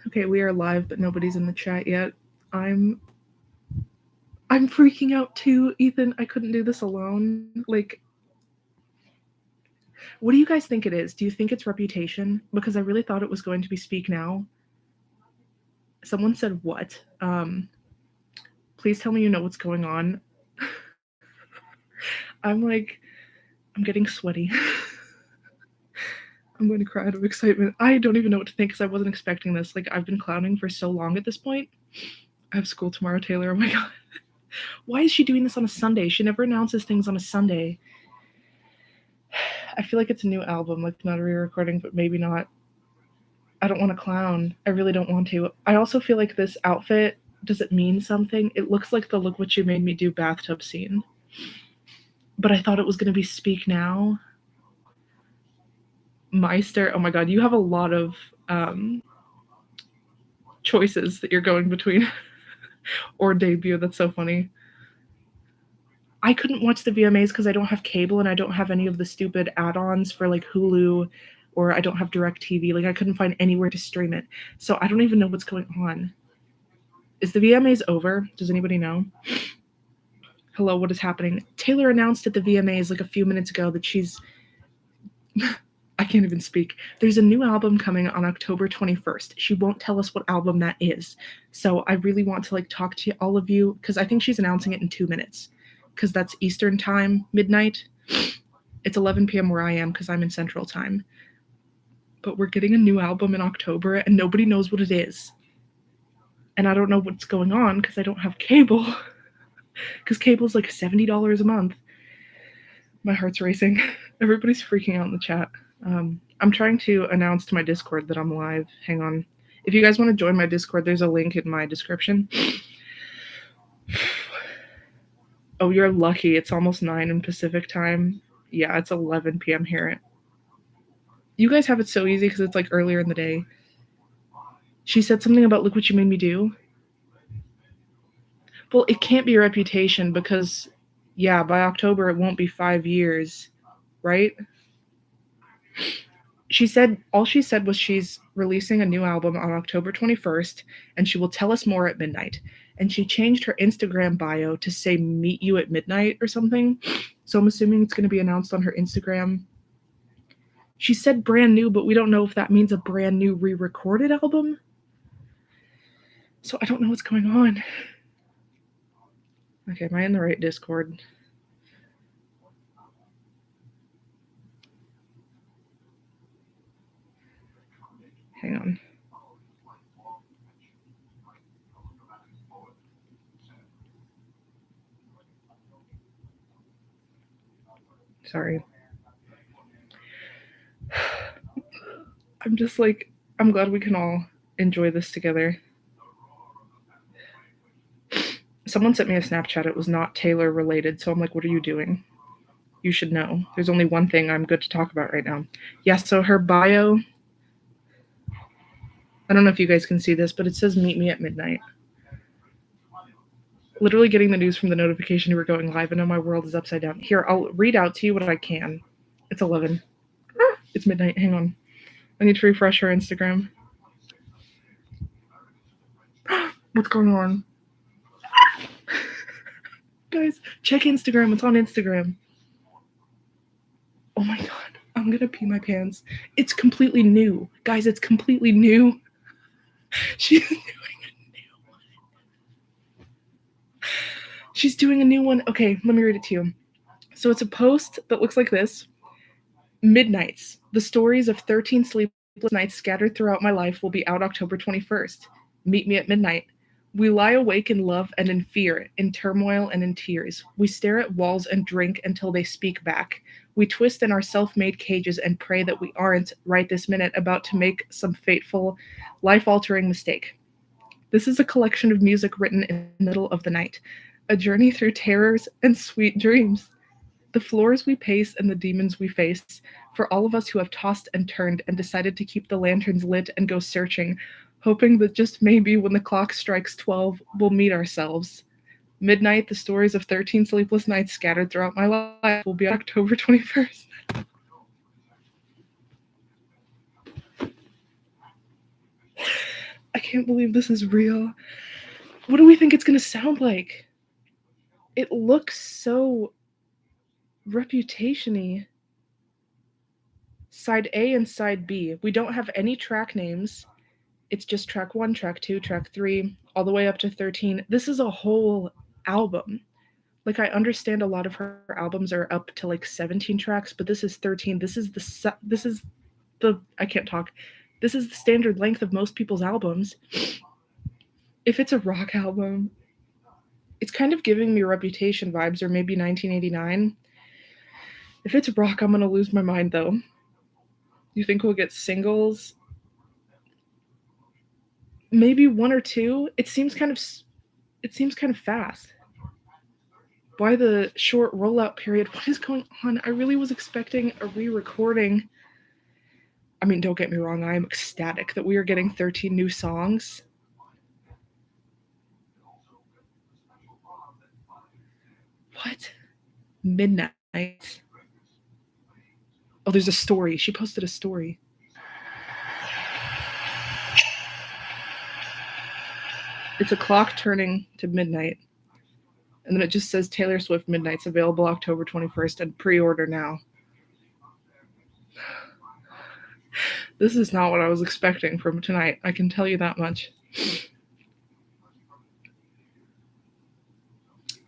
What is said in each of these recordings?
Okay, we are live, but nobody's in the chat yet. I'm freaking out too, Ethan. I couldn't do this alone. Like, what do you guys think it is? Do you think it's reputation? Because I really thought it was going to be Speak Now. Someone said what? Please tell me you know what's going on. I'm getting sweaty. I'm going to cry out of excitement. I don't even know what to think because I wasn't expecting this. Like, I've been clowning for so long at this point. I have school tomorrow, Taylor. Oh my god. Why is she doing this on a Sunday? She never announces things on a Sunday. I feel like it's a new album, like not a re-recording, but maybe not. I don't want to clown. I really don't want to. I also feel like this outfit, does it mean something? It looks like the Look What You Made Me Do bathtub scene. But I thought it was going to be Speak Now. Meister, oh my god, you have a lot of choices that you're going between. Or debut, that's so funny. I couldn't watch the VMAs because I don't have cable and I don't have any of the stupid add-ons for like Hulu, or I don't have DirecTV. Like, I couldn't find anywhere to stream it. So I don't even know what's going on. Is the VMAs over? Does anybody know? Hello, what is happening? Taylor announced at the VMAs like a few minutes ago that she's... I can't even speak. There's a new album coming on October 21st. She won't tell us what album that is. So I really want to like talk to all of you because I think she's announcing it in 2 minutes because that's Eastern time, midnight. It's 11 p.m. where I am because I'm in Central time. But we're getting a new album in October and nobody knows what it is. And I don't know what's going on because I don't have cable. Because cable's like $70 a month. My heart's racing. Everybody's freaking out in the chat. I'm trying to announce to my Discord that I'm live. Hang on. If you guys want to join my Discord, there's a link in my description. Oh, you're lucky. It's almost 9 in Pacific time. Yeah, it's 11 p.m. here. You guys have it so easy because it's like earlier in the day. She said something about Look What You Made Me Do. Well, it can't be a reputation because, yeah, by October it won't be 5 years, right? All she said was she's releasing a new album on October 21st, and she will tell us more at midnight. And she changed her Instagram bio to say meet you at midnight or something. So I'm assuming it's going to be announced on her Instagram. She said brand new, but we don't know if that means a brand new re-recorded album. So I don't know what's going on. Okay, am I in the right Discord? Hang on. Sorry. I'm just like, I'm glad we can all enjoy this together. Someone sent me a Snapchat. It was not Taylor related, so I'm like, what are you doing? You should know. There's only one thing I'm good to talk about right now. Yeah, so her bio, I don't know if you guys can see this, but it says meet me at midnight. Literally getting the news from the notification you were going live, and now my world is upside down. Here, I'll read out to you what I can. It's 11. It's midnight. Hang on. I need to refresh her Instagram. What's going on? Guys, check Instagram. It's on Instagram. Oh my god. I'm gonna pee my pants. It's completely new. Guys, it's completely new. She's doing a new one. She's doing a new one. Okay, let me read it to you. So it's a post that looks like this. Midnights. The stories of 13 sleepless nights scattered throughout my life will be out October 21st. Meet me at midnight. We lie awake in love and in fear, in turmoil and in tears. We stare at walls and drink until they speak back. We twist in our self-made cages and pray that we aren't, right this minute, about to make some fateful, life-altering mistake. This is a collection of music written in the middle of the night, a journey through terrors and sweet dreams. The floors we pace and the demons we face, for all of us who have tossed and turned and decided to keep the lanterns lit and go searching, hoping that just maybe when the clock strikes 12, we'll meet ourselves. Midnight, the stories of 13 sleepless nights scattered throughout my life will be on October 21st. I can't believe this is real. What do we think it's gonna sound like? It looks so Reputation-y. Side A and side B. We don't have any track names. It's just track 1, track 2, track 3, all the way up to 13. This is a whole album. Like, I understand a lot of her albums are up to like 17 tracks, but this is 13. This is the I can't talk. This is the standard length of most people's albums. If it's a rock album, it's kind of giving me Reputation vibes, or maybe 1989. If it's rock, I'm gonna lose my mind though. You think we'll get singles? Maybe 1 or 2. It seems kind of fast. Why the short rollout period? What is going on? I really was expecting a re-recording. I mean, don't get me wrong, I am ecstatic that we are getting 13 new songs. What? Midnight. Oh, there's a story. She posted a story. It's a clock turning to midnight. And then it just says Taylor Swift Midnight's available October 21st and pre-order now. This is not what I was expecting from tonight. I can tell you that much.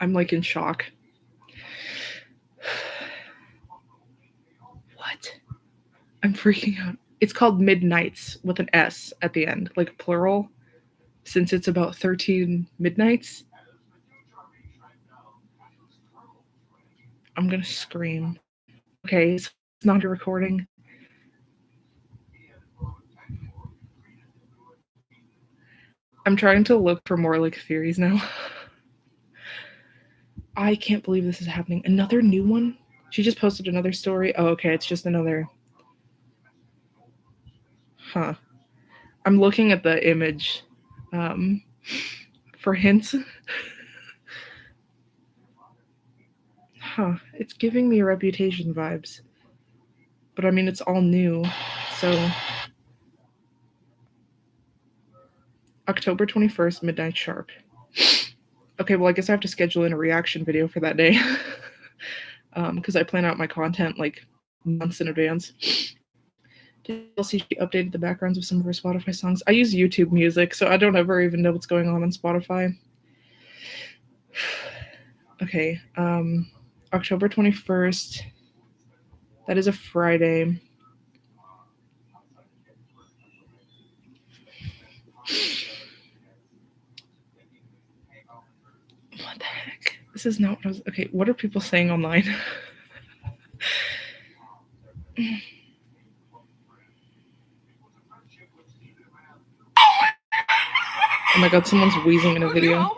I'm like in shock. What? I'm freaking out. It's called Midnights with an S at the end, like plural, since it's about 13 midnights. I'm gonna scream. Okay, so it's not a recording. I'm trying to look for more like theories now. I can't believe this is happening. Another new one? She just posted another story. Oh, okay, it's just another. Huh. I'm looking at the image for hints. Huh. It's giving me Reputation vibes. But I mean, it's all new. So October 21st, midnight sharp. Okay, well, I guess I have to schedule in a reaction video for that day. Because I plan out my content like months in advance. You'll see she updated the backgrounds of some of her Spotify songs. I use YouTube Music, so I don't ever even know what's going on Spotify. Okay, October 21st. That is a Friday. What the heck? This is not what I was... Okay, what are people saying online? Oh my god, someone's wheezing in a video.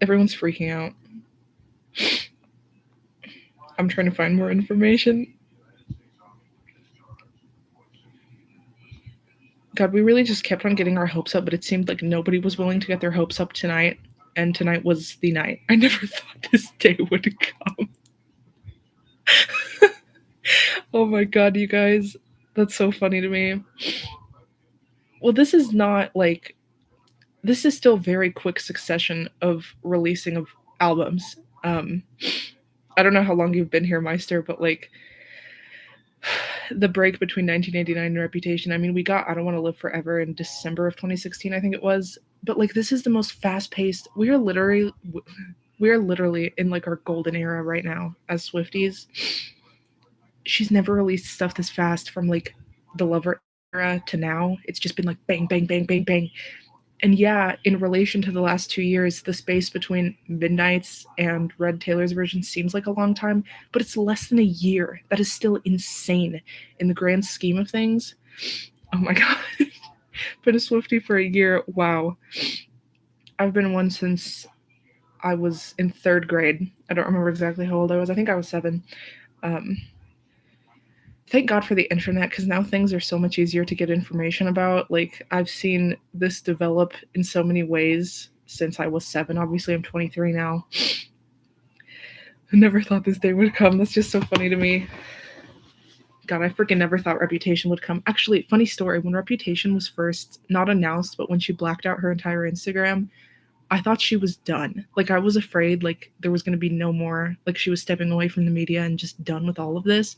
Everyone's freaking out. I'm trying to find more information. God, we really just kept on getting our hopes up, but it seemed like nobody was willing to get their hopes up tonight, and tonight was the night. I never thought this day would come. Oh my god, you guys. That's so funny to me. Well, this is not like... This is still very quick succession of releasing of albums. I don't know how long you've been here, Meister, but like the break between 1989 and Reputation. I mean, we got I Don't Want to Live Forever in December of 2016, I think it was. But like, this is the most fast-paced. We are literally in like our golden era right now as Swifties. She's never released stuff this fast from like the Lover era to now. It's just been like bang, bang, bang, bang, bang. And yeah, in relation to the last 2 years, the space between Midnights and Red Taylor's version seems like a long time, but it's less than a year. That is still insane in the grand scheme of things. Oh my god. Been a Swiftie for a year. Wow. I've been one since I was in 3rd grade. I don't remember exactly how old I was. I think I was 7. Thank God for the internet, because now things are so much easier to get information about. Like, I've seen this develop in so many ways since I was 7. Obviously, I'm 23 now. I never thought this day would come. That's just so funny to me. God, I freaking never thought Reputation would come. Actually, funny story, when Reputation was first not announced, but when she blacked out her entire Instagram, I thought she was done. Like, I was afraid, like, there was going to be no more, like, she was stepping away from the media and just done with all of this,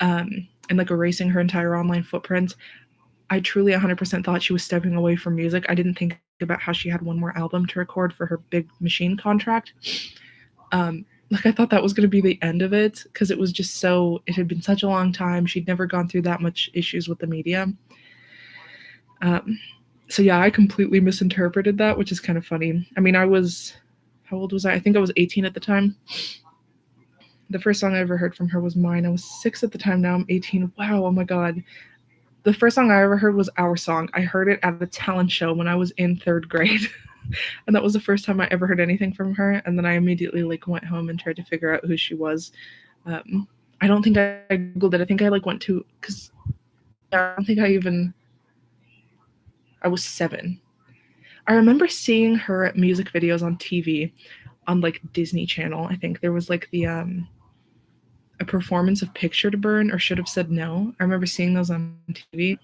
and, like, erasing her entire online footprint. I truly 100% thought she was stepping away from music. I didn't think about how she had one more album to record for her Big Machine contract. Like, I thought that was going to be the end of it, because it was just so, it had been such a long time. She'd never gone through that much issues with the media. So yeah, I completely misinterpreted that, which is kind of funny. I mean, how old was I? I think I was 18 at the time. The first song I ever heard from her was Mine. I was 6 at the time, now I'm 18. Wow, oh my god. The first song I ever heard was Our Song. I heard it at a talent show when I was in 3rd grade. And that was the first time I ever heard anything from her. And then I immediately like went home and tried to figure out who she was. I don't think I Googled it. I think I like went to, because I don't think I was 7. I remember seeing her music videos on TV on like Disney Channel. I think there was like the a performance of Picture to Burn, or Should Have Said No. I remember seeing those on TV.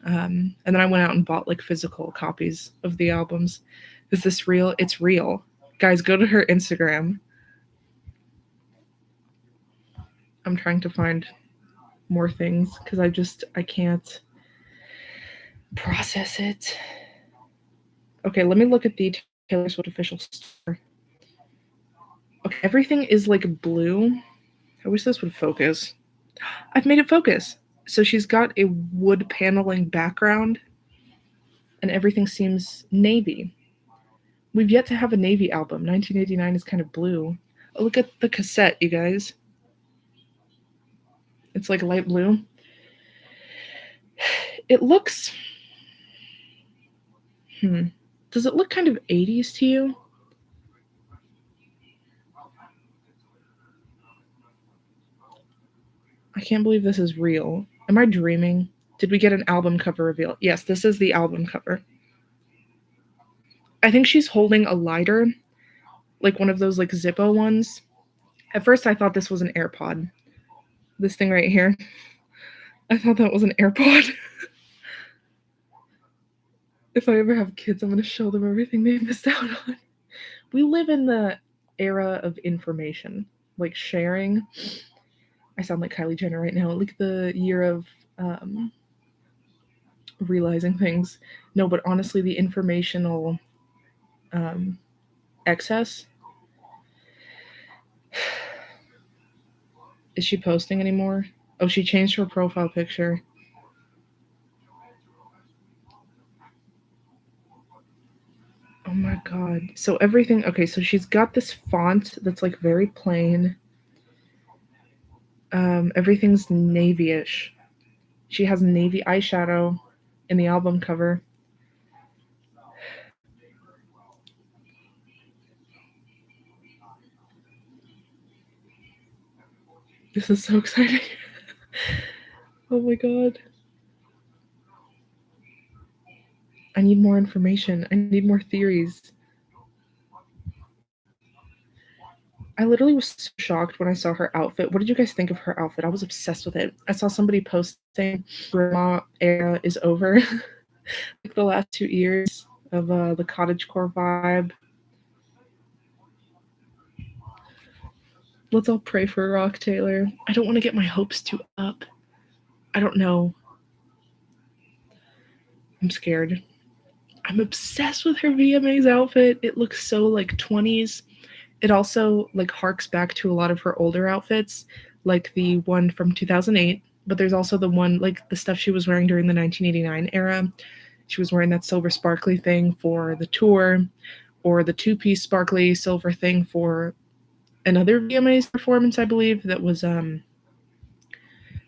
And then I went out and bought like physical copies of the albums. Is this real? It's real. Guys, go to her Instagram. I'm trying to find more things because I can't process it. Okay, let me look at the Taylor Swift official store. Okay, everything is like blue. I wish this would focus. I've made it focus. So she's got a wood paneling background and everything seems navy. We've yet to have a navy album. 1989 is kind of blue. Oh, look at the cassette, you guys. It's like light blue. It looks... Does it look kind of 80s to you? I can't believe this is real. Am I dreaming? Did we get an album cover reveal? Yes, this is the album cover. I think she's holding a lighter, like one of those like Zippo ones. At first I thought this was an AirPod. This thing right here. I thought that was an AirPod. If I ever have kids, I'm going to show them everything they missed out on. We live in the era of information, like sharing. I sound like Kylie Jenner right now. Like the year of realizing things. No, but honestly, the informational excess. Is she posting anymore? Oh, she changed her profile picture. Oh my god. So everything, okay, so she's got this font that's like very plain. Everything's navy-ish. She has navy eyeshadow in the album cover. This is so exciting. Oh my god. I need more information. I need more theories. I literally was so shocked when I saw her outfit. What did you guys think of her outfit? I was obsessed with it. I saw somebody posting grandma era is over. Like the last 2 years of the cottagecore vibe. Let's all pray for Rock Taylor. I don't want to get my hopes too up. I don't know. I'm scared. I'm obsessed with her VMAs outfit. It looks so like 20s. It also like harks back to a lot of her older outfits, like the one from 2008, but there's also the one like the stuff she was wearing during the 1989 era. She was wearing that silver sparkly thing for the tour, or the 2-piece sparkly silver thing for another VMAs performance, I believe, that was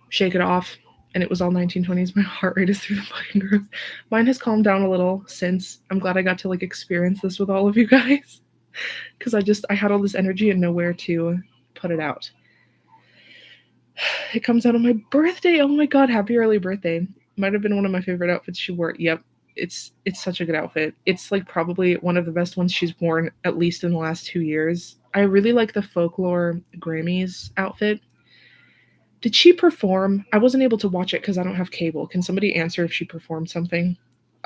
Shake It Off, and it was all 1920s. My heart rate is through the fucking roof. Mine has calmed down a little since. I'm glad I got to like experience this with all of you guys. Because I had all this energy and nowhere to put it out. It comes out on my birthday. Oh my god, happy early birthday. Might have been one of my favorite outfits she wore. Yep, it's such a good outfit. It's like probably one of the best ones she's worn, at least in the last 2 years. I really like the Folklore Grammys outfit. Did she perform? I wasn't able to watch it because I don't have cable. Can somebody answer if she performed something?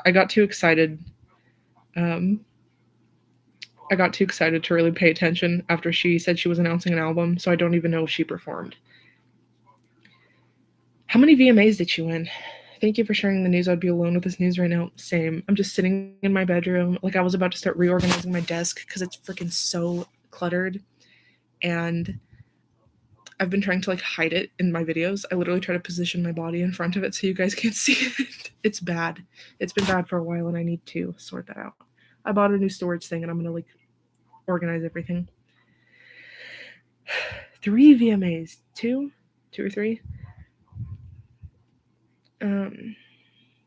I got too excited. Um, I got too excited to really pay attention after she said she was announcing an album, so I don't even know if she performed. How many VMAs did she win? Thank you for sharing the news. I'd be alone with this news right now. Same. I'm just sitting in my bedroom. Like I was about to start reorganizing my desk because it's freaking so cluttered. And I've been trying to like hide it in my videos. I literally try to position my body in front of it so you guys can't see it. It's bad. It's been bad for a while and I need to sort that out. I bought a new storage thing and I'm gonna like organize everything. 3 VMAs. Two or three.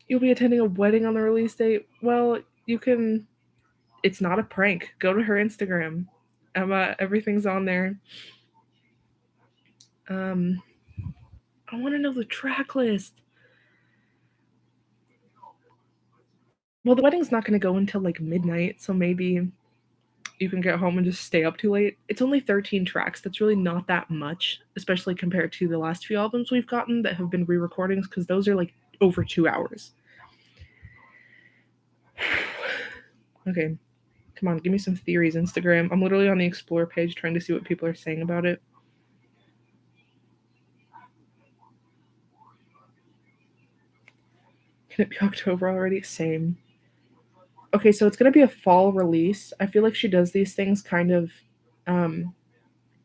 You'll be attending a wedding on the release date. Well, you can. It's not a prank. Go to her Instagram. Emma, everything's on there. I want to know the track list. Well, the wedding's not going to go until like midnight, so maybe you can get home and just stay up too late. It's only 13 tracks. That's really not that much, especially compared to the last few albums we've gotten that have been re-recordings, because those are like over 2 hours. Okay, come on, give me some theories, Instagram. I'm literally on the Explore page trying to see what people are saying about it. Can it be October already? Same. Okay, so it's going to be a fall release. I feel like she does these things kind of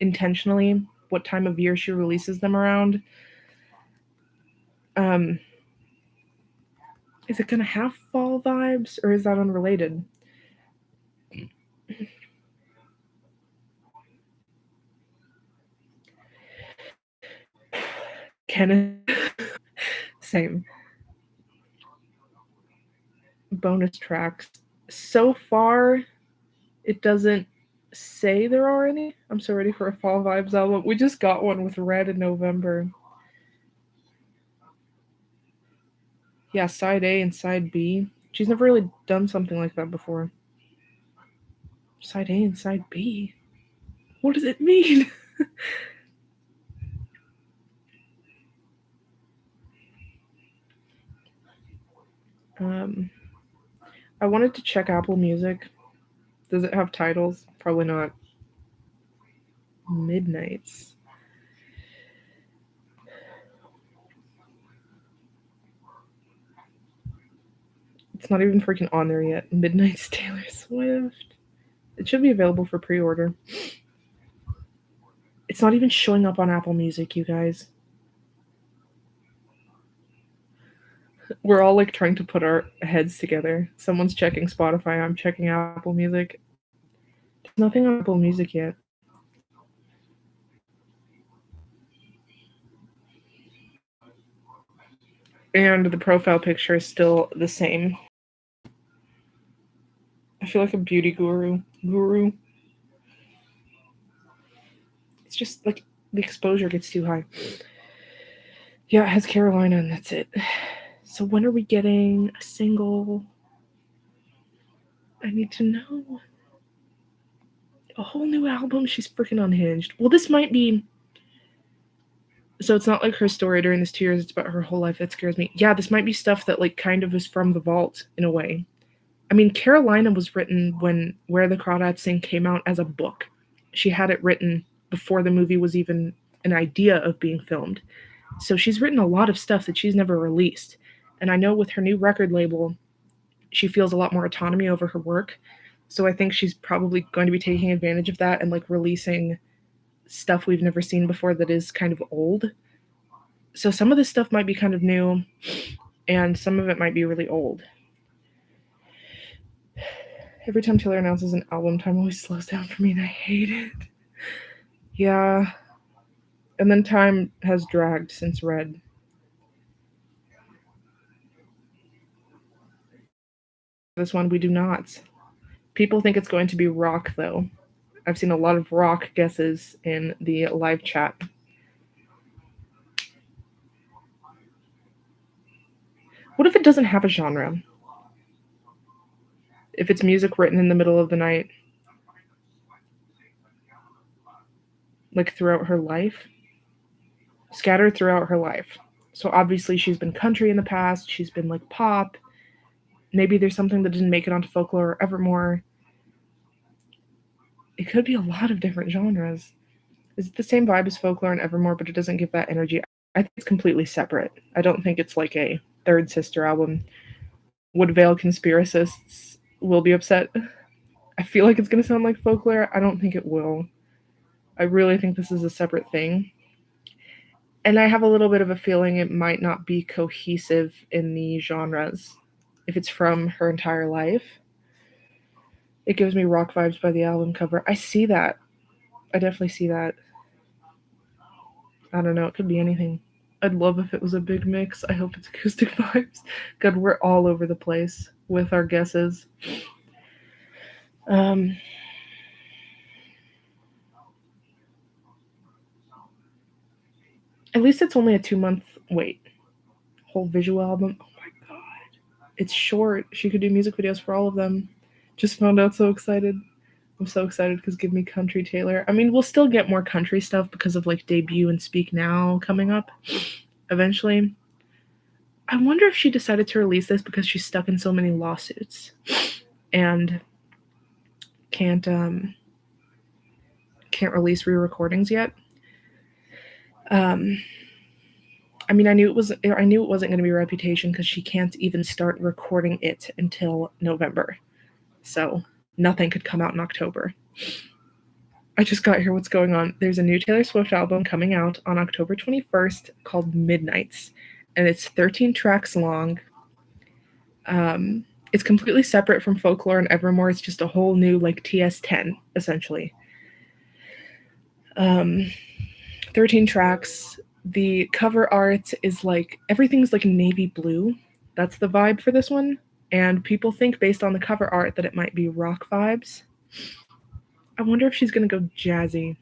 intentionally, what time of year she releases them around. Is it going to have fall vibes or is that unrelated? Kenneth. Same. Bonus tracks. So far, it doesn't say there are any. I'm so ready for a fall vibes album. We just got one with Red in November. Yeah, side A and side B. She's never really done something like that before. Side A and side B? What does it mean? I wanted to check Apple Music. Does it have titles? Probably not. Midnights. It's not even freaking on there yet. Midnight's Taylor Swift. It should be available for pre-order. It's not even showing up on Apple Music, you guys. We're all like trying to put our heads together. Someone's checking Spotify, I'm checking Apple Music. There's nothing on Apple Music yet. And the profile picture is still the same. I feel like a beauty guru. It's just like the exposure gets too high. Yeah, it has Carolina and that's it. So when are we getting a single? I need to know. A whole new album? She's freaking unhinged. Well, this might be. So it's not like her story during this 2 years, it's about her whole life. That scares me. Yeah, this might be stuff that like kind of is from the vault in a way. I mean, Carolina was written when Where the Crawdads Sing came out as a book. She had it written before the movie was even an idea of being filmed. So she's written a lot of stuff that she's never released. And I know with her new record label, she feels a lot more autonomy over her work. So I think she's probably going to be taking advantage of that and like releasing stuff we've never seen before that is kind of old. So some of this stuff might be kind of new and some of it might be really old. Every time Taylor announces an album, time always slows down for me and I hate it. Yeah. And then time has dragged since Red. This one we do not. People think it's going to be rock though. I've seen a lot of rock guesses in the live chat. What if it doesn't have a genre? If it's music written in the middle of the night, like throughout her life? scattered throughout her life. So obviously she's been country in the past, she's been like pop. Maybe there's something that didn't make it onto folklore or evermore. It could be a lot of different genres. Is it the same vibe as folklore and evermore, but it doesn't give that energy? I think it's completely separate. I don't think it's like a third sister album. Would Veil conspiracists will be upset? I feel like it's going to sound like folklore. I don't think it will. I really think this is a separate thing. And I have a little bit of a feeling it might not be cohesive in the genres. If it's from her entire life, it gives me rock vibes by the album cover. I see that. I definitely see that. I don't know. It could be anything. I'd love if it was a big mix. I hope it's acoustic vibes. God, we're all over the place with our guesses. At least it's only a 2-month wait. Whole visual album. Oh my god. It's short. She could do music videos for all of them. Just found out, so excited. I'm so excited because give me country Taylor. I mean, we'll still get more country stuff because of like Debut and Speak Now coming up eventually. I wonder if she decided to release this because she's stuck in so many lawsuits and can't release re-recordings yet. I mean, I knew it wasn't going to be Reputation because she can't even start recording it until November. So nothing could come out in October. I just got here. What's going on? There's a new Taylor Swift album coming out on October 21st called Midnights, and it's 13 tracks long. It's completely separate from Folklore and Evermore. It's just a whole new like TS10 essentially. 13 tracks. The cover art is like everything's like navy blue. That's the vibe for this one. And people think based on the cover art that it might be rock vibes. I wonder if she's gonna go jazzy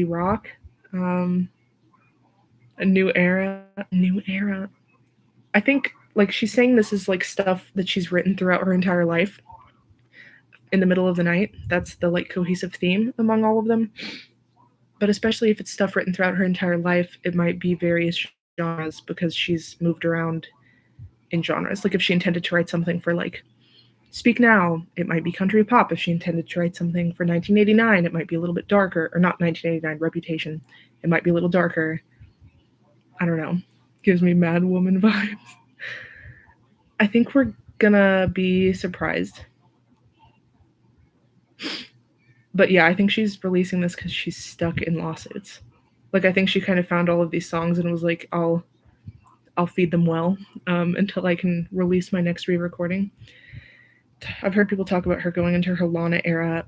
rock. A new era. I think like she's saying this is like stuff that she's written throughout her entire life. In the middle of the night. That's the like cohesive theme among all of them. But especially if it's stuff written throughout her entire life, it might be various genres because she's moved around in genres. Like if she intended to write something for like Speak Now, it might be country pop. If she intended to write something for 1989, it might be a little bit darker. Or not 1989, Reputation. It might be a little darker. I don't know. Gives me Mad Woman vibes. I think we're gonna be surprised. But yeah, I think she's releasing this because she's stuck in lawsuits. Like I think she kind of found all of these songs and was like, I'll feed them well until I can release my next re-recording. I've heard people talk about her going into her Lana era.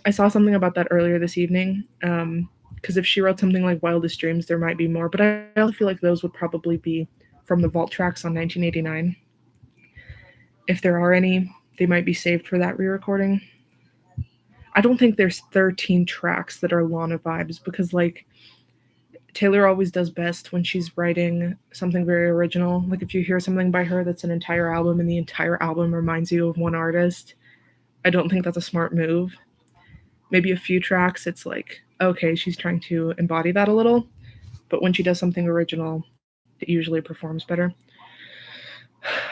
I saw something about that earlier this evening. Because if she wrote something like Wildest Dreams, there might be more. But I also feel like those would probably be from the vault tracks on 1989. If there are any, they might be saved for that re-recording. I don't think there's 13 tracks that are Lana vibes because, like, Taylor always does best when she's writing something very original. Like, if you hear something by her that's an entire album and the entire album reminds you of one artist, I don't think that's a smart move. Maybe a few tracks, it's like, okay, she's trying to embody that a little. But when she does something original, it usually performs better.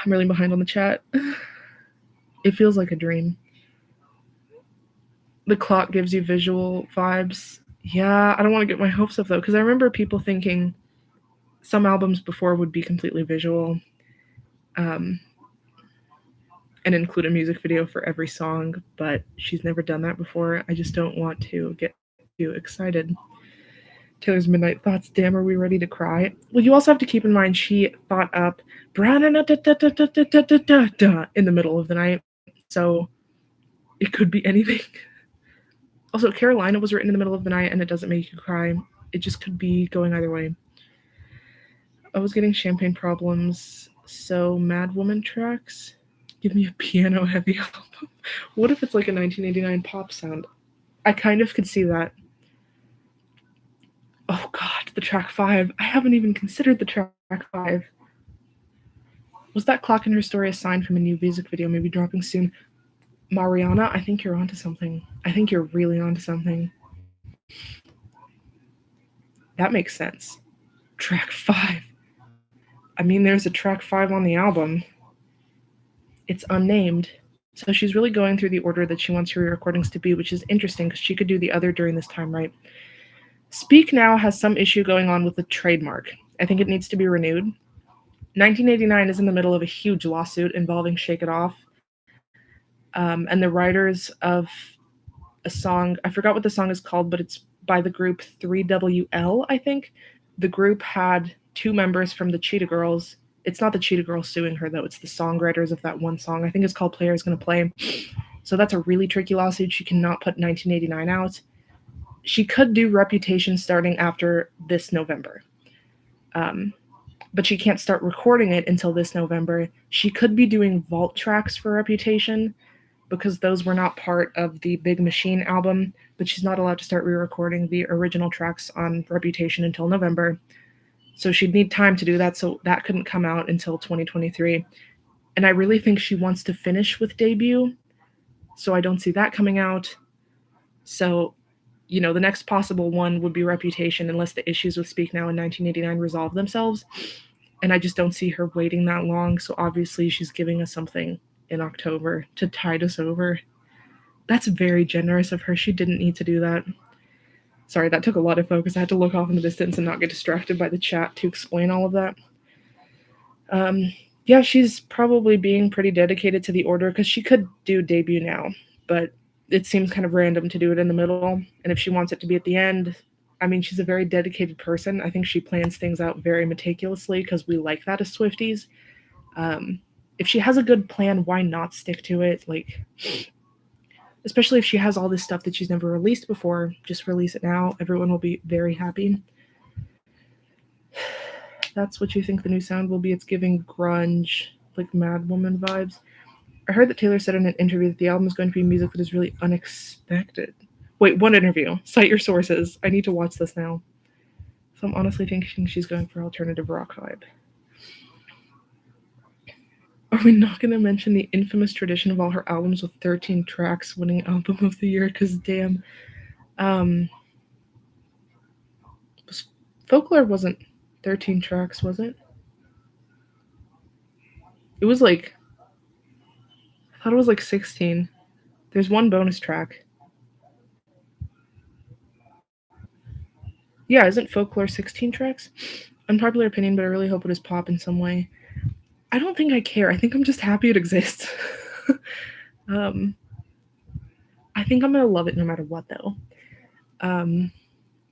I'm really behind on the chat. It feels like a dream. The clock gives you visual vibes. Yeah, I don't want to get my hopes up though, because I remember people thinking some albums before would be completely visual and include a music video for every song, but she's never done that before. I just don't want to get too excited. Taylor's Midnight Thoughts. Damn, are we ready to cry? Well, you also have to keep in mind she thought up in the middle of the night, so it could be anything. Also, Carolina was written in the middle of the night, and it doesn't make you cry. It just could be going either way. I was getting champagne problems, so Mad Woman tracks. Give me a piano-heavy album. What if it's like a 1989 pop sound? I kind of could see that. Oh god, the track 5. I haven't even considered the track 5. Was that clock in her story a sign from a new music video maybe dropping soon? Mariana, I think you're onto something. I think you're really onto something. That makes sense. Track 5. I mean, there's a track 5 on the album. It's unnamed. So she's really going through the order that she wants her recordings to be, which is interesting because she could do the other during this time, right? Speak Now has some issue going on with the trademark. I think it needs to be renewed. 1989 is in the middle of a huge lawsuit involving Shake It Off. And the writers of a song, I forgot what the song is called, but it's by the group 3WL, I think. The group had 2 members from the Cheetah Girls. It's not the Cheetah Girls suing her, though. It's the songwriters of that one song. I think it's called Player's Gonna Play. So that's a really tricky lawsuit. She cannot put 1989 out. She could do Reputation starting after this November. But she can't start recording it until this November. She could be doing vault tracks for Reputation because those were not part of the Big Machine album, but she's not allowed to start re-recording the original tracks on Reputation until November. So she'd need time to do that, so that couldn't come out until 2023. And I really think she wants to finish with Debut, so I don't see that coming out. So, you know, the next possible one would be Reputation, unless the issues with Speak Now in 1989 resolve themselves. And I just don't see her waiting that long, so obviously she's giving us something in October to tide us over. That's very generous of her. She didn't need to do that. Sorry, that took a lot of focus. I had to look off in the distance and not get distracted by the chat to explain all of that. Yeah, she's probably being pretty dedicated to the order because she could do Debut now, but it seems kind of random to do it in the middle. And if she wants it to be at the end, I mean, she's a very dedicated person. I think she plans things out very meticulously because we like that as Swifties. If she has a good plan, why not stick to it? Like, especially if she has all this stuff that she's never released before, just release it now. Everyone will be very happy. That's what you think the new sound will be. It's giving grunge, like Mad Woman vibes. I heard that Taylor said in an interview that the album is going to be music that is really unexpected. Wait, what interview? Cite your sources. I need to watch this now. So I'm honestly thinking she's going for alternative rock vibe. Are we not going to mention the infamous tradition of all her albums with 13 tracks winning Album of the Year? Because damn. Folklore wasn't 13 tracks, was it? It was like, I thought it was like 16. There's one bonus track. Yeah, isn't Folklore 16 tracks? Unpopular opinion, but I really hope it is pop in some way. I don't think I care. I think I'm just happy it exists. I think I'm going to love it no matter what, though. I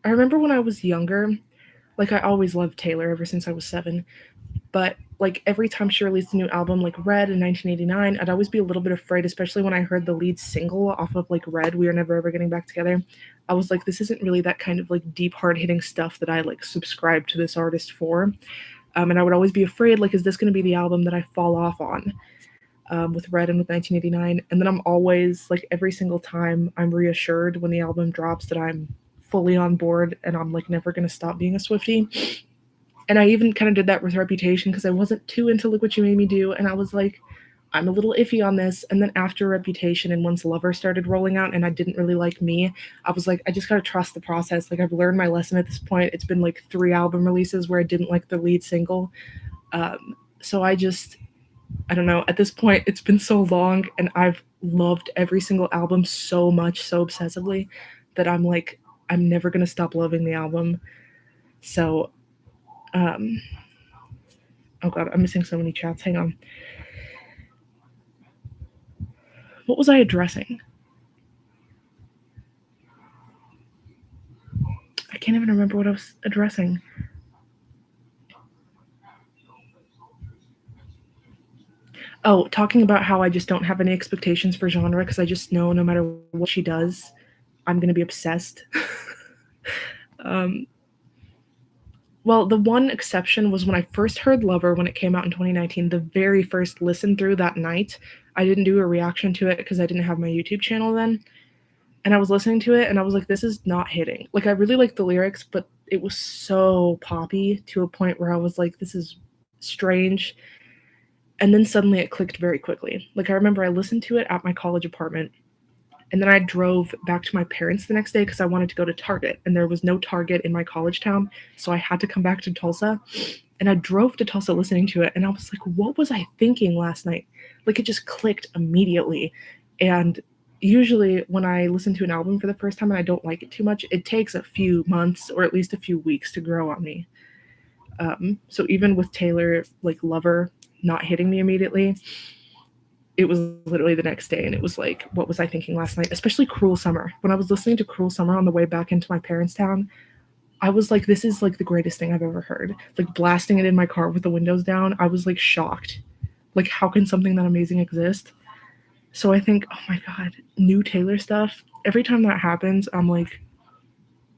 remember when I was younger, like I always loved Taylor ever since I was 7, but like every time she released a new album, like Red in 1989, I'd always be a little bit afraid, especially when I heard the lead single off of like Red, We Are Never Ever Getting Back Together. I was like, this isn't really that kind of like deep, hard-hitting stuff that I like subscribe to this artist for. And I would always be afraid, like, is this going to be the album that I fall off on with Red and with 1989? And then I'm always, like, every single time I'm reassured when the album drops that I'm fully on board and I'm, like, never going to stop being a Swiftie. And I even kind of did that with Reputation because I wasn't too into Look What You Made Me Do. And I was like, I'm a little iffy on this. And then after Reputation and once Lover started rolling out and I didn't really like me, I was like, I just got to trust the process. Like, I've learned my lesson at this point. It's been like 3 album releases where I didn't like the lead single. So I don't know. At this point, it's been so long and I've loved every single album so much, so obsessively that I'm like, I'm never going to stop loving the album. So, oh God, I'm missing so many chats. Hang on. What was I addressing? I can't even remember what I was addressing. Oh, talking about how I just don't have any expectations for genre because I just know no matter what she does, I'm going to be obsessed. Well, the one exception was when I first heard Lover when it came out in 2019, the very first listen through that night. I didn't do a reaction to it because I didn't have my YouTube channel then. And I was listening to it and I was like, this is not hitting. Like, I really liked the lyrics, but it was so poppy to a point where I was like, this is strange. And then suddenly it clicked very quickly. Like, I remember I listened to it at my college apartment And then I drove back to my parents the next day because I wanted to go to Target, and there was no Target in my college town, so I had to come back to Tulsa. And I drove to Tulsa listening to it, and I was like, what was I thinking last night? Like, it just clicked immediately. And usually when I listen to an album for the first time and I don't like it too much, it takes a few months or at least a few weeks to grow on me. So even with Taylor, like Lover, not hitting me immediately, it was literally the next day, and it was like, what was I thinking last night? Especially Cruel Summer. When I was listening to Cruel Summer on the way back into my parents' town, I was like, this is like the greatest thing I've ever heard. Like blasting it in my car with the windows down, I was like shocked. Like, how can something that amazing exist? So I think, oh my God, new Taylor stuff. Every time that happens, I'm like,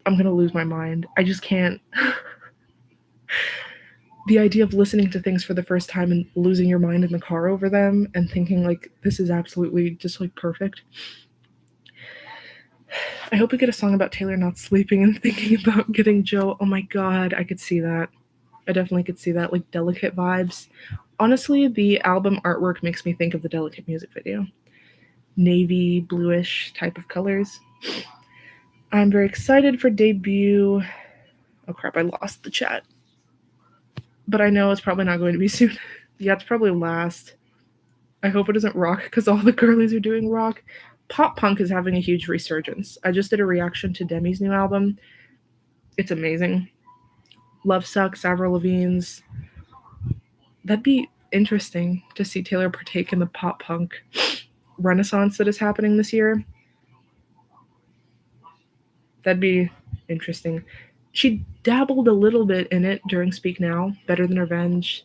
I'm going to lose my mind. I just can't. The idea of listening to things for the first time and losing your mind in the car over them and thinking like this is absolutely just like perfect. I hope we get a song about Taylor not sleeping and thinking about getting Joe. Oh my God, I could see that. I definitely could see that, like Delicate vibes. Honestly, the album artwork makes me think of the Delicate music video. Navy, bluish type of colors. I'm very excited for debut. Oh crap, I lost the chat. But I know it's probably not going to be soon. Yeah, it's probably last. I hope it isn't rock because all the girlies are doing rock. Pop punk is having a huge resurgence. I just did a reaction to Demi's new album. It's amazing. Love Sucks, Avril Lavigne's. That'd be interesting to see Taylor partake in the pop punk renaissance that is happening this year. That'd be interesting. She dabbled a little bit in it during Speak Now, Better Than Revenge.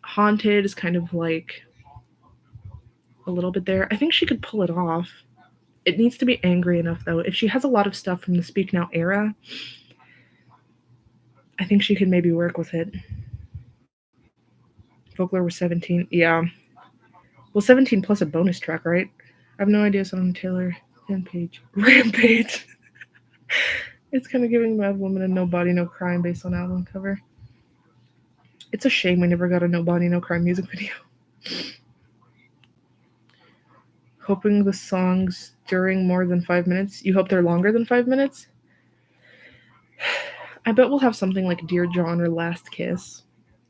Haunted is kind of like a little bit there. I think she could pull it off. It needs to be angry enough, though. If she has a lot of stuff from the Speak Now era, I think she could maybe work with it. Folklore was 17. Yeah. Well, 17 plus a bonus track, right? I have no idea. It's on Taylor fan page. Rampage. It's kind of giving Mad Woman a No Body, No Crime based on album cover. It's a shame we never got a No Body, No Crime music video. Hoping the songs during more than 5 minutes. You hope they're longer than 5 minutes? I bet we'll have something like Dear John or Last Kiss.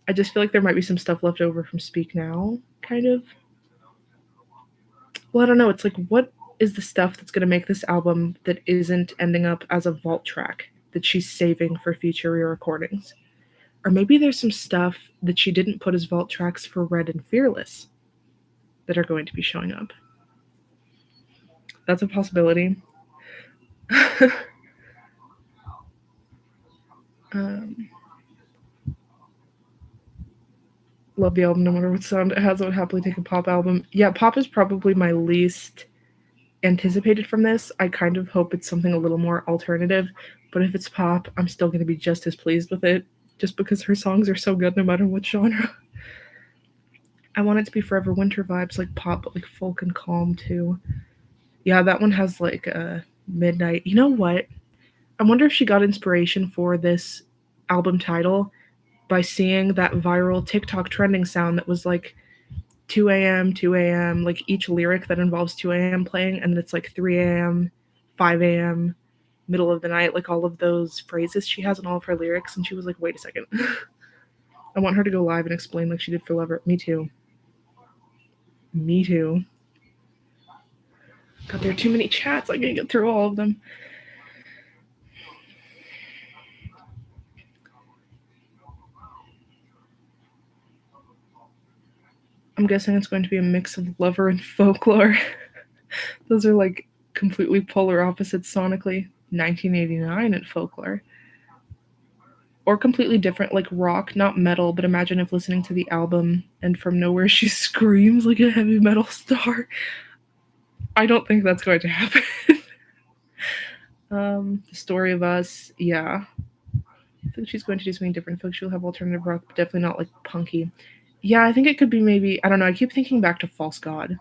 I just feel like there might be some stuff left over from Speak Now, kind of. Well, I don't know. It's like, what is the stuff that's going to make this album that isn't ending up as a vault track that she's saving for future re-recordings? Or maybe there's some stuff that she didn't put as vault tracks for Red and Fearless that are going to be showing up. That's a possibility. Love the album no matter what sound it has. I would happily take a pop album. Yeah, pop is probably my least anticipated from this. I kind of hope it's something a little more alternative, but if it's pop, I'm still going to be just as pleased with it, just because her songs are so good no matter what genre. I want it to be Forever Winter vibes, like pop, but like folk and calm too. Yeah, that one has like a midnight. You know what? I wonder if she got inspiration for this album title by seeing that viral TikTok trending sound that was like 2 a.m., 2 a.m., like each lyric that involves 2 a.m. playing, and then it's like 3 a.m., 5 a.m., middle of the night, like all of those phrases she has in all of her lyrics. And she was like, wait a second. I want her to go live and explain like she did for Lover. Me too. Me too. God, there are too many chats. I can't get through all of them. I'm guessing it's going to be a mix of Lover and Folklore. Those are like completely polar opposites sonically. 1989 and Folklore. Or completely different, like rock, not metal, but imagine if listening to the album and from nowhere she screams like a heavy metal star. I don't think that's going to happen. The Story of Us, yeah. I think she's going to do something different. I feel like she'll have alternative rock, but definitely not like punky. Yeah, I think it could be maybe, I don't know, I keep thinking back to False God.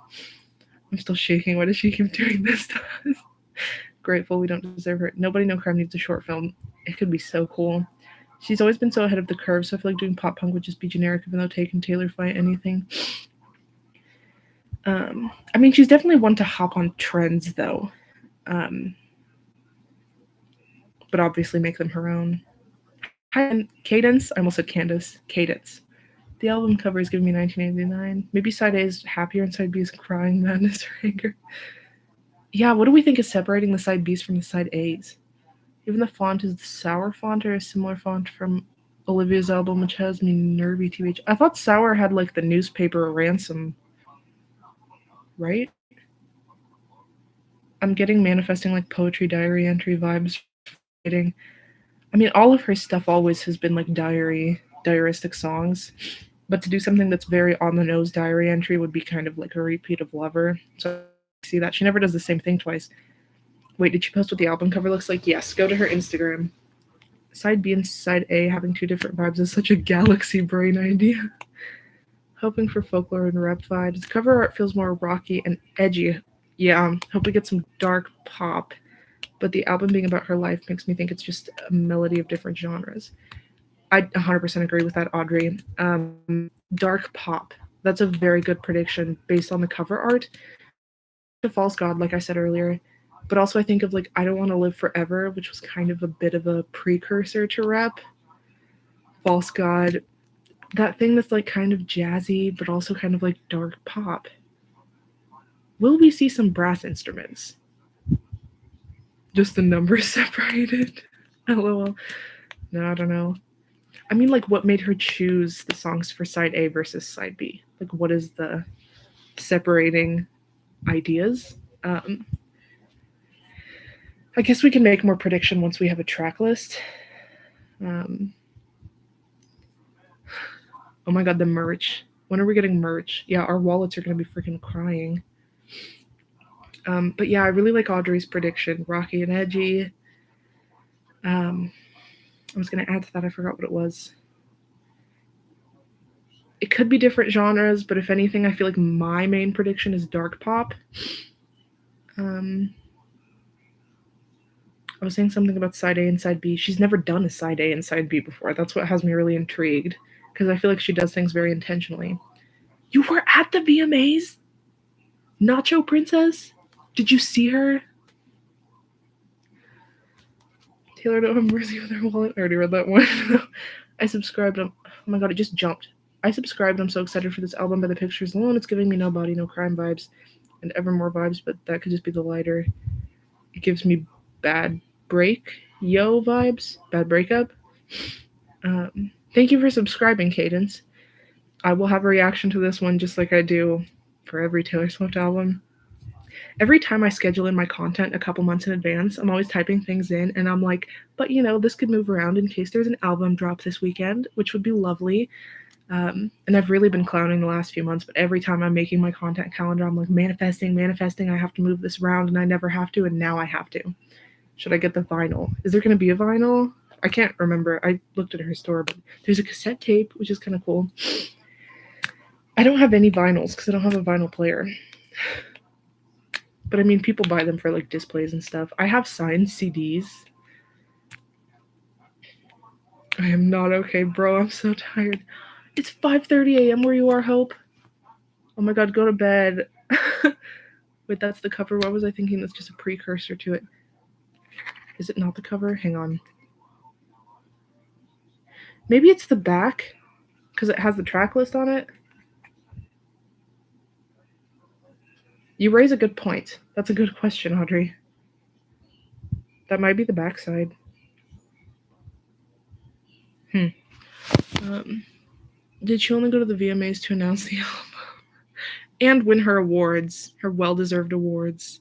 I'm still shaking. Why does she keep doing this to us? Grateful we don't deserve her. Nobody No Crime needs a short film. It could be so cool. She's always been so ahead of the curve, so I feel like doing pop punk would just be generic, even though Take and Taylor fight anything. I mean, she's definitely one to hop on trends, though. Um, but obviously make them her own. Hi, Cadence. I almost said Candace. Cadence. The album cover is giving me 1989. Maybe side A is happier and side B is crying madness or anger. Yeah, what do we think is separating the side Bs from the side As? Even the font is the Sour font or a similar font from Olivia's album, which has me nervy TBH. I thought Sour had like the newspaper ransom, right? I'm getting manifesting like poetry diary entry vibes. Writing. I mean, all of her stuff always has been like diaristic songs. But to do something that's very on the nose diary entry would be kind of like a repeat of Lover. So I see that. She never does the same thing twice. Wait, did she post what the album cover looks like? Yes, go to her Instagram. Side B and side A having two different vibes is such a galaxy brain idea. Hoping for folklore and rap vibes. The cover art feels more rocky and edgy. Yeah, hope we get some dark pop. But the album being about her life makes me think it's just a melody of different genres. I 100% agree with that, Audrey. Dark pop. That's a very good prediction based on the cover art. The False God, like I said earlier. But also I think of like I Don't Want to Live Forever, which was kind of a bit of a precursor to rap. False God. That thing that's like kind of jazzy, but also kind of like dark pop. Will we see some brass instruments? Just the numbers separated? LOL. No, I don't know. I mean, like, what made her choose the songs for side A versus side B? Like, what is the separating ideas? I guess we can make more prediction once we have a track list. Oh my god, the merch. When are we getting merch? Yeah, our wallets are going to be freaking crying. But yeah, I really like Audrey's prediction. Rocky and edgy. I was going to add to that. I forgot what it was. It could be different genres, but if anything, I feel like my main prediction is dark pop. I was saying something about side A and side B. She's never done a side A and side B before. That's what has me really intrigued, because I feel like she does things very intentionally. You were at the VMAs? Nacho Princess? Did you see her? Taylor don't have mercy with her wallet. I already read that one. I subscribed. Oh my god, it just jumped. I subscribed. I'm so excited for this album by the pictures alone. It's giving me No Body, No Crime vibes and Evermore vibes, but that could just be the lighter. It gives me bad break, yo vibes, bad breakup. Thank you for subscribing, Cadence. I will have a reaction to this one just like I do for every Taylor Swift album. Every time I schedule in my content a couple months in advance, I'm always typing things in and I'm like, but you know, this could move around in case there's an album drop this weekend, which would be lovely. And I've really been clowning the last few months, but every time I'm making my content calendar, I'm like manifesting, I have to move this around and I never have to, and now I have to. Should I get the vinyl? Is there going to be a vinyl? I can't remember. I looked at her store, but there's a cassette tape, which is kind of cool. I don't have any vinyls because I don't have a vinyl player. But I mean, people buy them for like displays and stuff. I have signed CDs. I am not okay, bro. I'm so tired. It's 5:30 a.m. where you are, Hope. Oh my god, go to bed. Wait, that's the cover. What was I thinking? That's just a precursor to it. Is it not the cover? Hang on. Maybe it's the back because it has the track list on it. You raise a good point. That's a good question, Audrey. That might be the backside. Did she only go to the VMAs to announce the album? And win her awards, her well-deserved awards.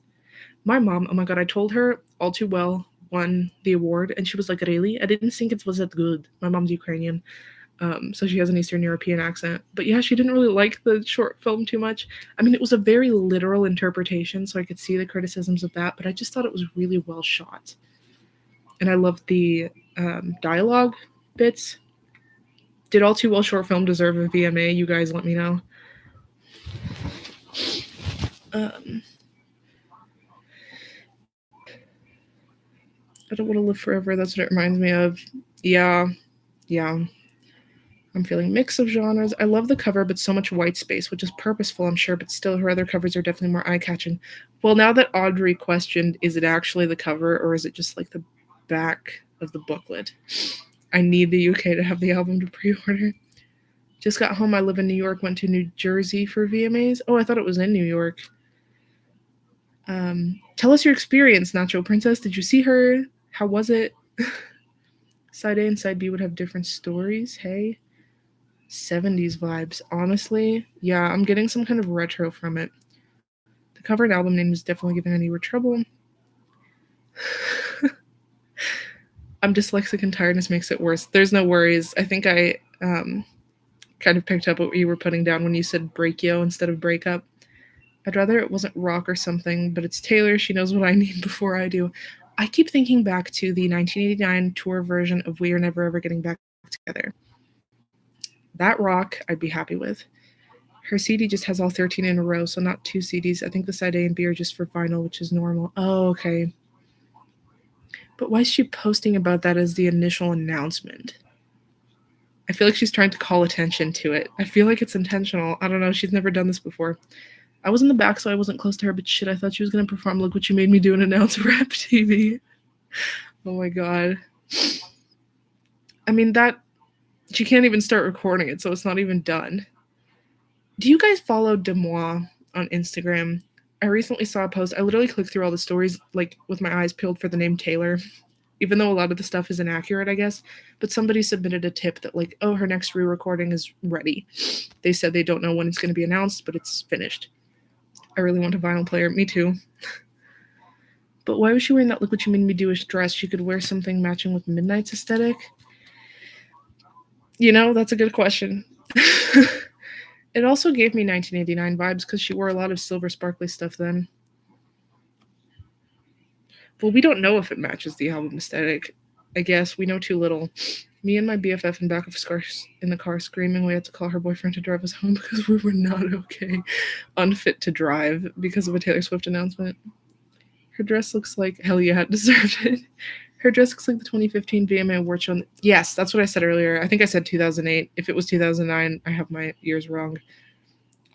My mom, oh my god, I told her All Too Well won the award, and she was like, really? I didn't think it was that good. My mom's Ukrainian, so she has an Eastern European accent. But yeah, she didn't really like the short film too much. I mean, it was a very literal interpretation, so I could see the criticisms of that, but I just thought it was really well shot. And I loved the dialogue bits. Did All Too Well short film deserve a VMA? You guys let me know. I Don't Want to Live Forever. That's what it reminds me of. Yeah. I'm feeling mix of genres. I love the cover, but so much white space, which is purposeful, I'm sure, but still her other covers are definitely more eye-catching. Well, now that Audrey questioned, is it actually the cover or is it just like the back of the booklet? I need the UK to have the album to pre-order. Just got home. I live in New York. Went to New Jersey for VMAs. Oh, I thought it was in New York. Tell us your experience, Nacho Princess. Did you see her? How was it? Side A and Side B would have different stories. Hey. 70s vibes. Honestly, yeah, I'm getting some kind of retro from it. The cover and album name is definitely giving Anywhere trouble. I'm dyslexic and tiredness makes it worse. There's no worries. I think I kind of picked up what you were putting down when you said breakio instead of breakup. I'd rather it wasn't rock or something, but it's Taylor. She knows what I need before I do. I keep thinking back to the 1989 tour version of We Are Never Ever Getting Back Together. That rock I'd be happy with. Her CD just has all 13 in a row, so not 2 CDs. I think the side A and B are just for vinyl, which is normal. Oh, okay. But why is she posting about that as the initial announcement? I feel like she's trying to call attention to it. I feel like it's intentional. I don't know. She's never done this before. I was in the back, so I wasn't close to her, but shit, I thought she was going to perform Look What You Made Me Do and announce Rap TV. Oh my god. I mean, that... She can't even start recording it, so it's not even done. Do you guys follow Demois on Instagram? I recently saw a post. I literally clicked through all the stories, like, with my eyes peeled for the name Taylor, even though a lot of the stuff is inaccurate, I guess. But somebody submitted a tip that, like, oh, her next re-recording is ready. They said they don't know when it's going to be announced, but it's finished. I really want a vinyl player. Me too. But why was she wearing that Look What You Made Me Do-ish dress? She could wear something matching with Midnight's aesthetic. You know, that's a good question. It also gave me 1989 vibes because she wore a lot of silver sparkly stuff then. Well, we don't know if it matches the album aesthetic. I guess we know too little. Me and my BFF in back of scars in the car screaming we had to call her boyfriend to drive us home because we were not okay. Unfit to drive because of a Taylor Swift announcement. Her dress looks like... Hell yeah, it deserved it. Her dress looks like the 2015 VMA award show. Yes, that's what I said earlier. I think I said 2008. If it was 2009, I have my years wrong.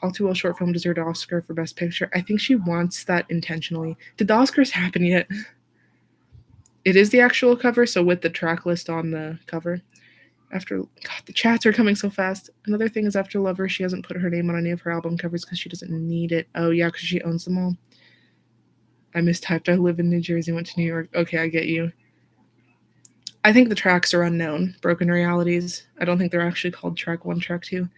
All Too Well short film deserved Oscar for Best Picture. I think she wants that intentionally. Did the Oscars happen yet? It is the actual cover, so with the track list on the cover. God, the chats are coming so fast. Another thing is after Lover, she hasn't put her name on any of her album covers because she doesn't need it. Oh, yeah, because she owns them all. I mistyped. I live in New Jersey, went to New York. Okay, I get you. I think the tracks are unknown. Broken Realities. I don't think they're actually called track 1, track 2.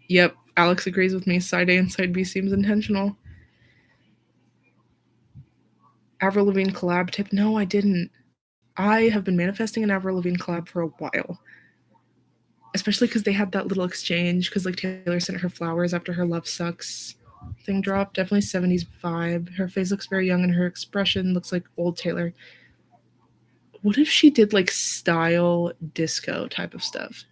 Yep, Alex agrees with me. Side A and Side B seems intentional. Avril Lavigne collab tip? No, I didn't. I have been manifesting an Avril Lavigne collab for a while. Especially because they had that little exchange, because like Taylor sent her flowers after her Love Sucks thing dropped. Definitely 70s vibe. Her face looks very young and her expression looks like old Taylor. What if she did like style disco type of stuff?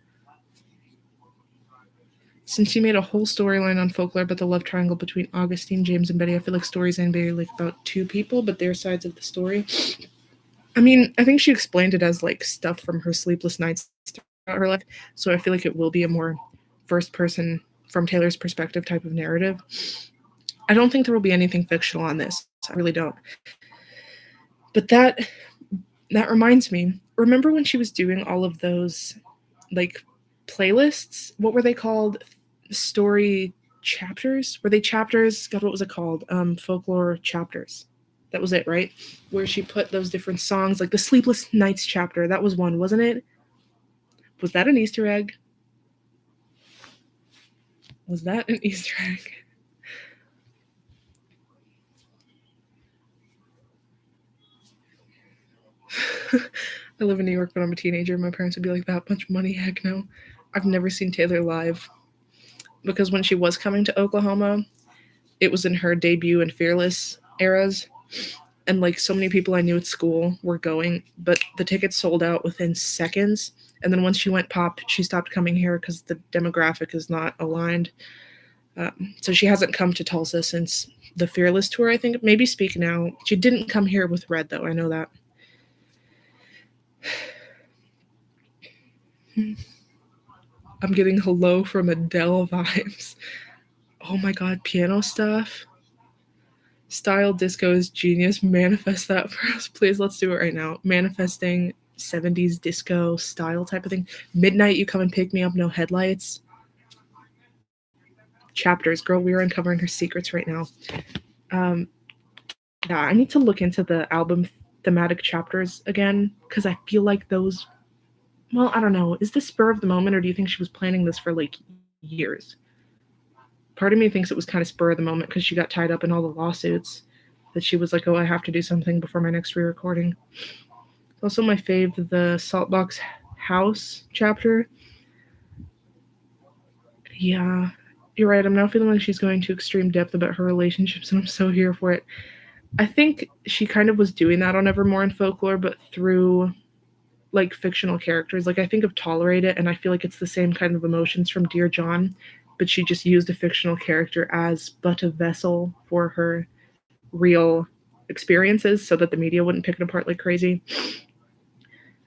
Since she made a whole storyline on Folklore about the love triangle between Augustine, James, and Betty, I feel like stories and Betty like about 2 people, but their sides of the story. I mean, I think she explained it as like stuff from her sleepless nights throughout her life, so I feel like it will be a more first person from Taylor's perspective type of narrative. I don't think there will be anything fictional on this. I really don't. But that reminds me. Remember when she was doing all of those like playlists? What were they called? Story chapters? Were they chapters? God, what was it called? Folklore chapters. That was it, right? Where she put those different songs, like the Sleepless Nights chapter. That was one, wasn't it? Was that an Easter egg? Was that an Easter egg? I live in New York, but I'm a teenager. My parents would be like, that much money? Heck no. I've never seen Taylor live. Because when she was coming to Oklahoma, it was in her debut and Fearless eras. And like so many people I knew at school were going, but the tickets sold out within seconds. And then once she went pop, she stopped coming here because the demographic is not aligned. So she hasn't come to Tulsa since the Fearless tour, I think. Maybe Speak Now. She didn't come here with Red, though. I know that. I'm getting hello from Adele vibes. Oh my god, piano stuff. Style disco is genius. Manifest that for us, please. Let's do it right now. Manifesting 70s disco style type of thing. Midnight, you come and pick me up, no headlights. Chapters, girl, we are uncovering her secrets right now. Yeah, I need to look into the album thematic chapters again because I feel like those. Well, I don't know. Is this spur of the moment, or do you think she was planning this for like years? Part of me thinks it was kind of spur of the moment because she got tied up in all the lawsuits that she was like, oh, I have to do something before my next re-recording. Also, my fave, the Saltbox House chapter. Yeah, you're right. I'm now feeling like she's going to extreme depth about her relationships, and I'm so here for it. I think she kind of was doing that on Evermore and Folklore, but through like fictional characters. Like I think of Tolerate It, and I feel like it's the same kind of emotions from Dear John, but she just used a fictional character as but a vessel for her real experiences so that the media wouldn't pick it apart like crazy.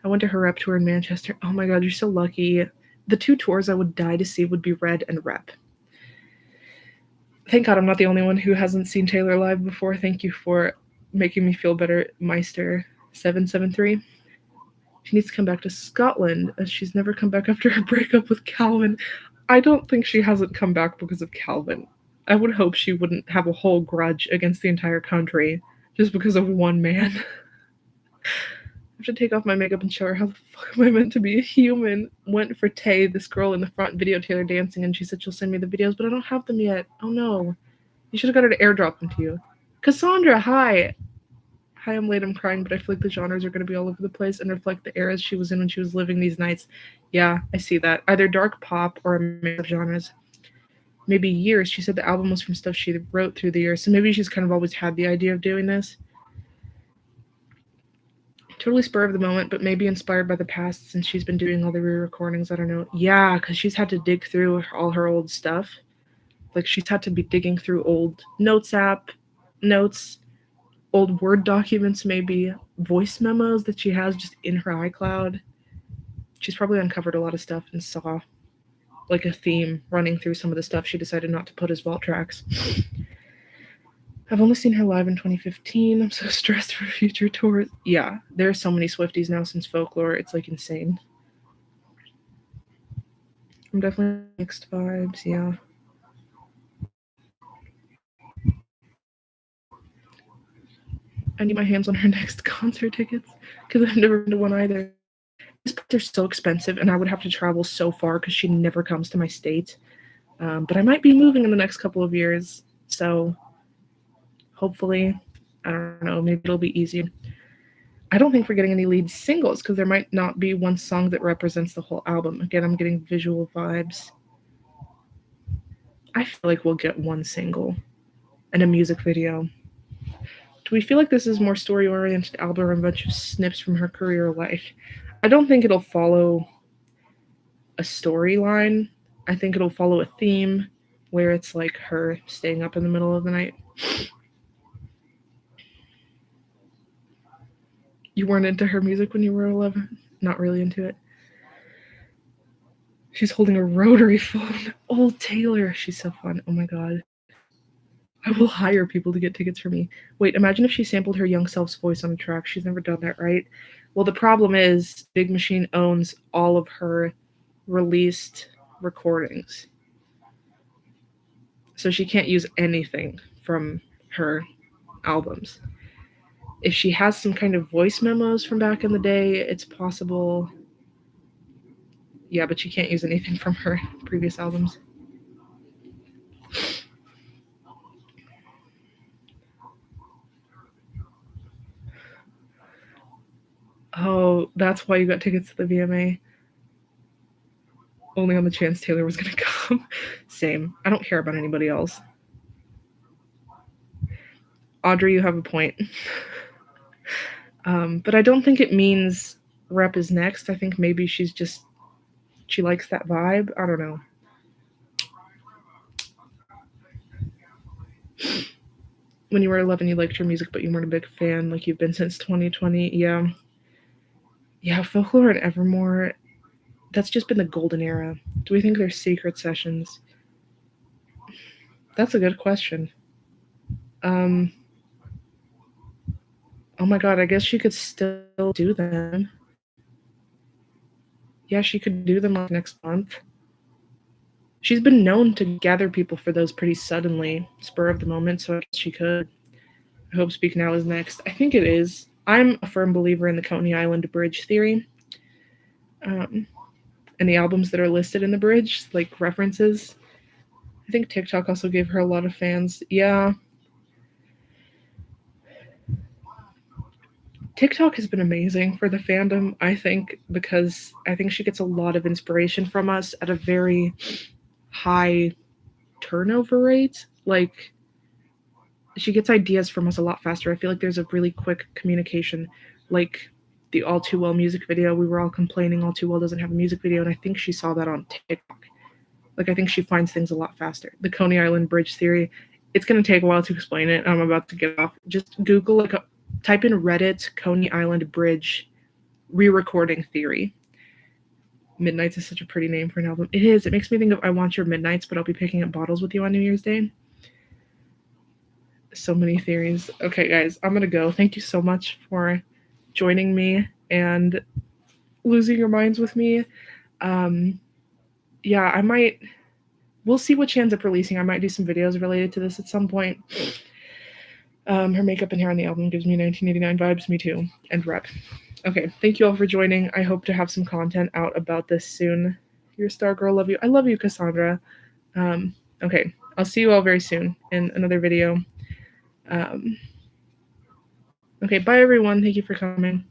I went to her rep tour in Manchester. Oh my god, you're so lucky. The 2 tours I would die to see would be Red and Rep. Thank God I'm not the only one who hasn't seen Taylor live before. Thank you for making me feel better, Meister773. She needs to come back to Scotland, as she's never come back after her breakup with Calvin. I don't think she hasn't come back because of Calvin. I would hope she wouldn't have a whole grudge against the entire country just because of one man. I have to take off my makeup and show her how the fuck am I meant to be a human. Went for Tay, this girl in the front video Taylor dancing, and she said she'll send me the videos, but I don't have them yet. Oh no. You should have got her to airdrop them to you. Cassandra, hi. Hi, I'm late, I'm crying, but I feel like the genres are going to be all over the place and reflect the eras she was in when she was living these nights. Yeah, I see that. Either dark pop or a mix of genres. Maybe years. She said the album was from stuff she wrote through the years, so maybe she's kind of always had the idea of doing this. Totally spur of the moment, but maybe inspired by the past since she's been doing all the re-recordings. I don't know. Yeah, because she's had to dig through all her old stuff. Like she's had to be digging through old Notes app notes, old Word documents, maybe voice memos that she has just in her iCloud. She's probably uncovered a lot of stuff and saw like a theme running through some of the stuff she decided not to put as vault tracks. I've only seen her live in 2015. I'm so stressed for future tours. Yeah, there are so many Swifties now since Folklore. It's like insane. I'm definitely mixed vibes, yeah. I need my hands on her next concert tickets because I've never been to one either. They're so expensive, and I would have to travel so far because she never comes to my state. But I might be moving in the next couple of years, so hopefully, I don't know, maybe it'll be easy. I don't think we're getting any lead singles because there might not be one song that represents the whole album. Again, I'm getting visual vibes. I feel like we'll get one single and a music video. Do we feel like this is more story-oriented album or a bunch of snips from her career life? I don't think it'll follow a storyline. I think it'll follow a theme where it's like her staying up in the middle of the night. You weren't into her music when you were 11? Not really into it. She's holding a rotary phone. Old Taylor. She's so fun. Oh my god. I will hire people to get tickets for me. Wait, imagine if she sampled her young self's voice on a track. She's never done that, right? Well, the problem is Big Machine owns all of her released recordings. So she can't use anything from her albums. If she has some kind of voice memos from back in the day, it's possible. Yeah, but she can't use anything from her previous albums. Oh, that's why you got tickets to the VMA. Only on the chance Taylor was going to come. Same. I don't care about anybody else. Audrey, you have a point. But I don't think it means Rep is next. I think maybe she likes that vibe. I don't know. When you were 11, you liked her music, but you weren't a big fan like you've been since 2020. Yeah. Yeah, Folklore and Evermore, that's just been the golden era. Do we think there's secret sessions? That's a good question. Um, oh my god, I guess she could still do them. Yeah, she could do them like next month. She's been known to gather people for those pretty suddenly, spur of the moment, so I guess she could. I hope Speak Now is next. I think it is. I'm a firm believer in the Coney Island Bridge theory. And the albums that are listed in the bridge, like references. I think TikTok also gave her a lot of fans. Yeah. TikTok has been amazing for the fandom, I think, because I think she gets a lot of inspiration from us at a very high turnover rate. Like, she gets ideas from us a lot faster. I feel like there's a really quick communication. Like the All Too Well music video, we were all complaining All Too Well doesn't have a music video, and I think she saw that on TikTok. Like, I think she finds things a lot faster. The Coney Island Bridge theory, it's going to take a while to explain it. I'm about to get off. Just Google, like, type in Reddit Coney Island Bridge re-recording theory. Midnights is such a pretty name for an album. It is. It makes me think of I Want Your Midnights, but I'll be picking up bottles with you on New Year's Day. So many theories. Okay, guys, I'm going to go. Thank you so much for joining me and losing your minds with me. Yeah, I might... We'll see what she ends up releasing. I might do some videos related to this at some point. Her makeup and hair on the album gives me 1989 vibes. Me too. And rep. Okay, thank you all for joining. I hope to have some content out about this soon. You're a star girl. Love you. I love you, Cassandra. Okay, I'll see you all very soon in another video. Okay, bye everyone. Thank you for coming.